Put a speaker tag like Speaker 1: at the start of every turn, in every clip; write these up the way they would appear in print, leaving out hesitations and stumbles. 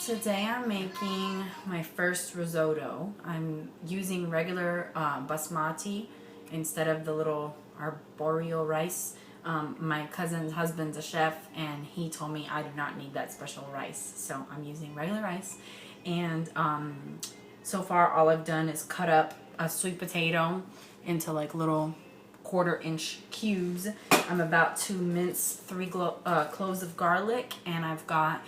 Speaker 1: Today I'm making my first risotto. I'm using regular basmati instead of the little arboreal rice. My cousin's husband's a chef and he told me I do not need that special rice. So I'm using regular rice. And so far all I've done is cut up a sweet potato into like little 1/4 inch cubes. I'm about to mince 3 cloves of garlic, and I've got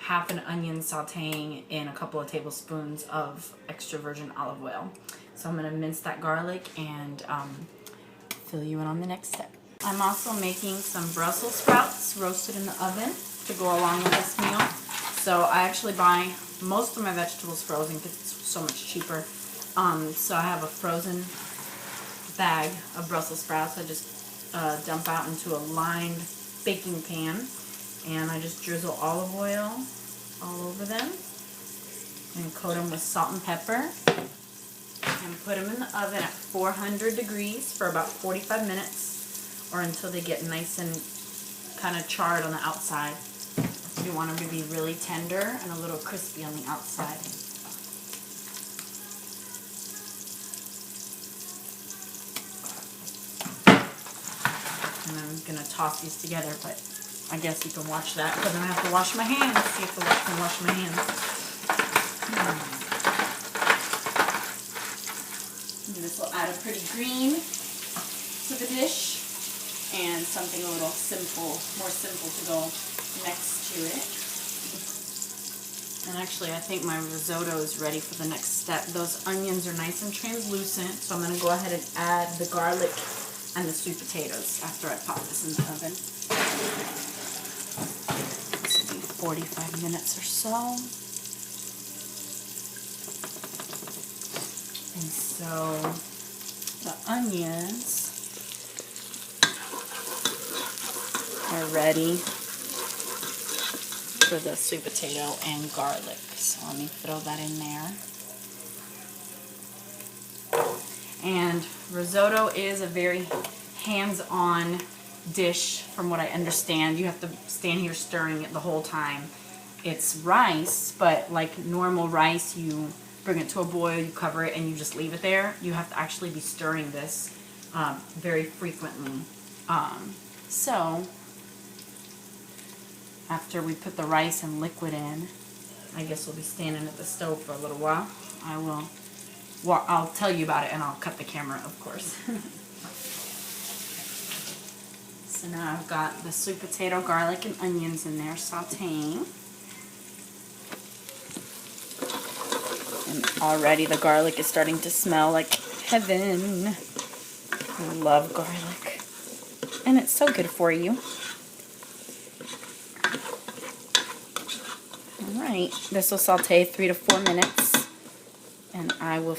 Speaker 1: half an onion sauteing in a couple of tablespoons of extra virgin olive oil. So I'm going to mince that garlic and fill you in on the next step. I'm also making some Brussels sprouts roasted in the oven to go along with this meal. So I actually buy most of my vegetables frozen because it's so much cheaper. So I have a frozen bag of Brussels sprouts. I just dump out into a lined baking pan, and I just drizzle olive oil all over them and coat them with salt and pepper and put them in the oven at 400 degrees for about 45 minutes or until they get nice and kind of charred on the outside. You want them to be really tender and a little crispy on the outside. And I'm going to toss these together, but I guess you can watch that because I have to wash my hands. You have to watch me wash my hands. And this will add a pretty green to the dish and something a little simple, more simple to go next to it. And actually I think my risotto is ready for the next step. Those onions are nice and translucent, so I'm going to go ahead and add the garlic and the sweet potatoes after I pop this in the oven. This will be 45 minutes or so. And so the onions are ready for the sweet potato and garlic. So let me throw that in there. And risotto is a very hands-on dish from what I understand. You have to stand here stirring it the whole time. It's rice, but like normal rice, you bring it to a boil, you cover it, and you just leave it there. You have to actually be stirring this very frequently. So after we put the rice and liquid in, I guess we'll be standing at the stove for a little while. I'll tell you about it and I'll cut the camera, of course. So now I've got the sweet potato, garlic, and onions in there sauteing. And already the garlic is starting to smell like heaven. I love garlic. And it's so good for you. Alright, this will saute 3 to 4 minutes. And I will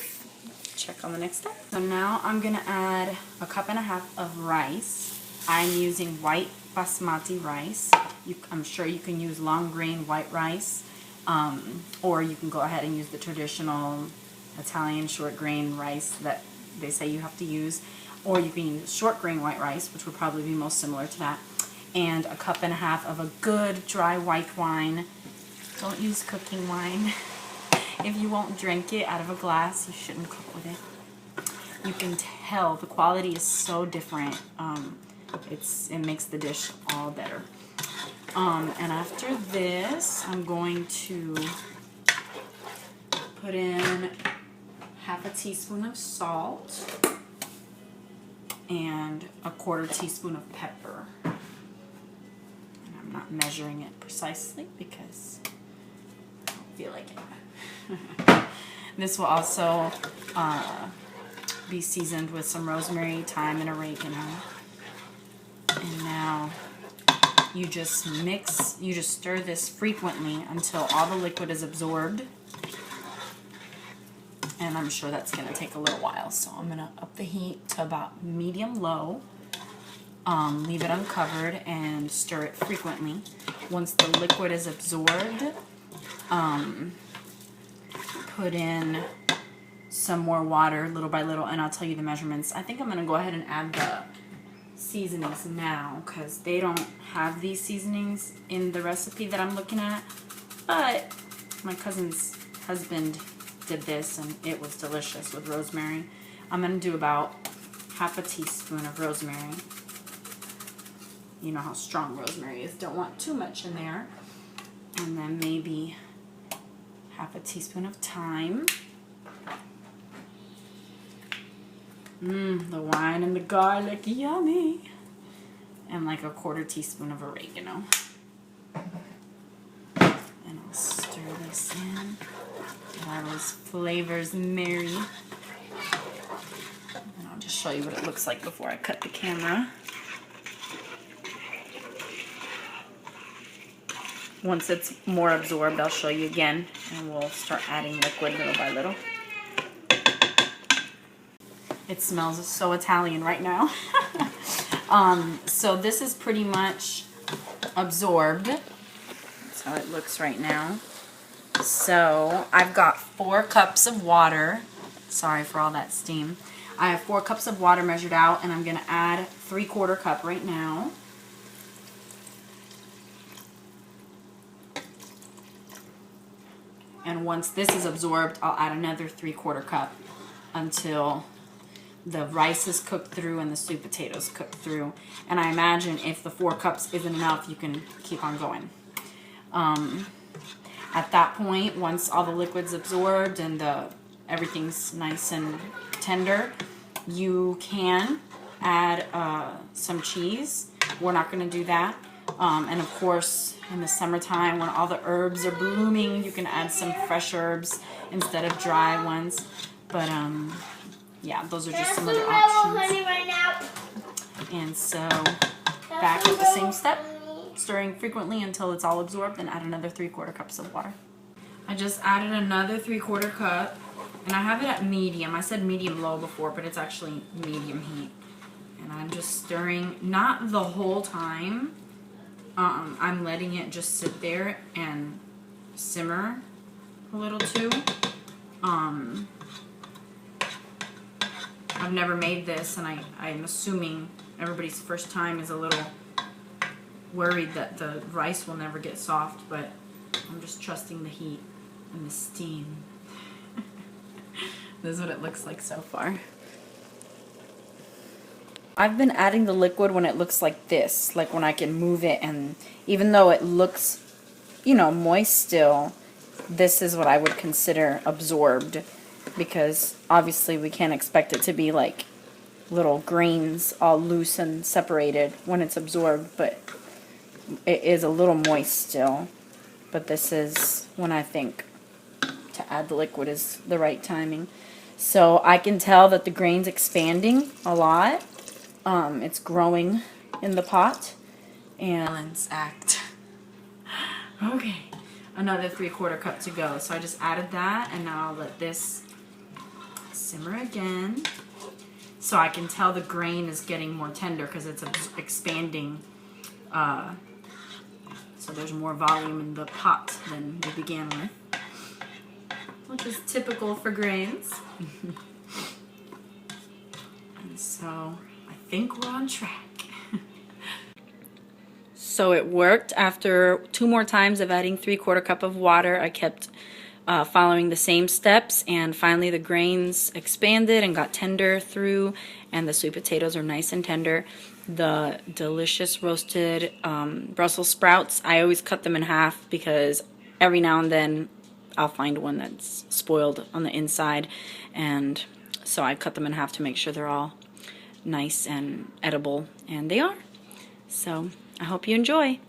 Speaker 1: check on the next step. So now I'm going to add a 1.5 cups of rice. I'm using white basmati rice. I'm sure you can use long grain white rice, or you can go ahead and use the traditional Italian short grain rice that they say you have to use, or you can use short grain white rice, which would probably be most similar to that, and a 1.5 cups of a good dry white wine. Don't use cooking wine. If you won't drink it out of a glass, you shouldn't cook with it. You can tell the quality is so different. It makes the dish all better. And after this, I'm going to put in 1/2 teaspoon of salt and a 1/4 teaspoon of pepper. And I'm not measuring it precisely because I don't feel like it. This will also be seasoned with some rosemary, thyme, and oregano. And now you just stir this frequently until all the liquid is absorbed. And I'm sure that's going to take a little while, so I'm going to up the heat to about medium-low. Leave it uncovered and stir it frequently. Once the liquid is absorbed, put in some more water little by little, and I'll tell you the measurements. I think I'm going to go ahead and add the seasonings now because they don't have these seasonings in the recipe that I'm looking at. But my cousin's husband did this and it was delicious with rosemary. I'm going to do about half a teaspoon of rosemary. You know how strong rosemary is. Don't want too much in there. And then maybe half a teaspoon of thyme. The wine and the garlic, yummy. And like a quarter teaspoon of oregano. And I'll stir this in. Get all those flavors marry. And I'll just show you what it looks like before I cut the camera. Once it's more absorbed, I'll show you again, and we'll start adding liquid little by little. It smells so Italian right now. So this is pretty much absorbed. That's how it looks right now. So I've got 4 cups of water. Sorry for all that steam. I have 4 cups of water measured out, and I'm going to add 3/4 cup right now. And once this is absorbed, I'll add another 3/4 cup until the rice is cooked through and the sweet potatoes cooked through. And I imagine if the 4 cups isn't enough, you can keep on going. At that point, once all the liquid's absorbed and everything's nice and tender, you can add some cheese. We're not going to do that. And of course, in the summertime when all the herbs are blooming, you can add some fresh herbs instead of dry ones. But yeah, those are just some other options. And so back at the same step, stirring frequently until it's all absorbed, and add another 3/4 cups of water. I just added another 3/4 cup, and I have it at medium. I said medium low before, but it's actually medium heat. And I'm just stirring, not the whole time. I'm letting it just sit there and simmer a little too. I've never made this, and I'm assuming everybody's first time is a little worried that the rice will never get soft, but I'm just trusting the heat and the steam. This is what it looks like so far. I've been adding the liquid when it looks like this, like when I can move it, and even though it looks, you know, moist still, this is what I would consider absorbed, because obviously we can't expect it to be like little grains all loose and separated when it's absorbed, but it is a little moist still. But this is when I think to add the liquid is the right timing. So I can tell that the grain's expanding a lot. It's growing in the pot. And balance act. Okay, another 3/4 cup to go. So I just added that, and now I'll let this simmer again. So I can tell the grain is getting more tender because it's expanding. So there's more volume in the pot than we began with, which is typical for grains. And so I think we're on track. So it worked. After 2 more times of adding 3/4 cup of water, I kept following the same steps, and finally the grains expanded and got tender through, and the sweet potatoes are nice and tender. The delicious roasted Brussels sprouts, I always cut them in half because every now and then I'll find one that's spoiled on the inside, and so I cut them in half to make sure they're all nice and edible, and they are. So I hope you enjoy.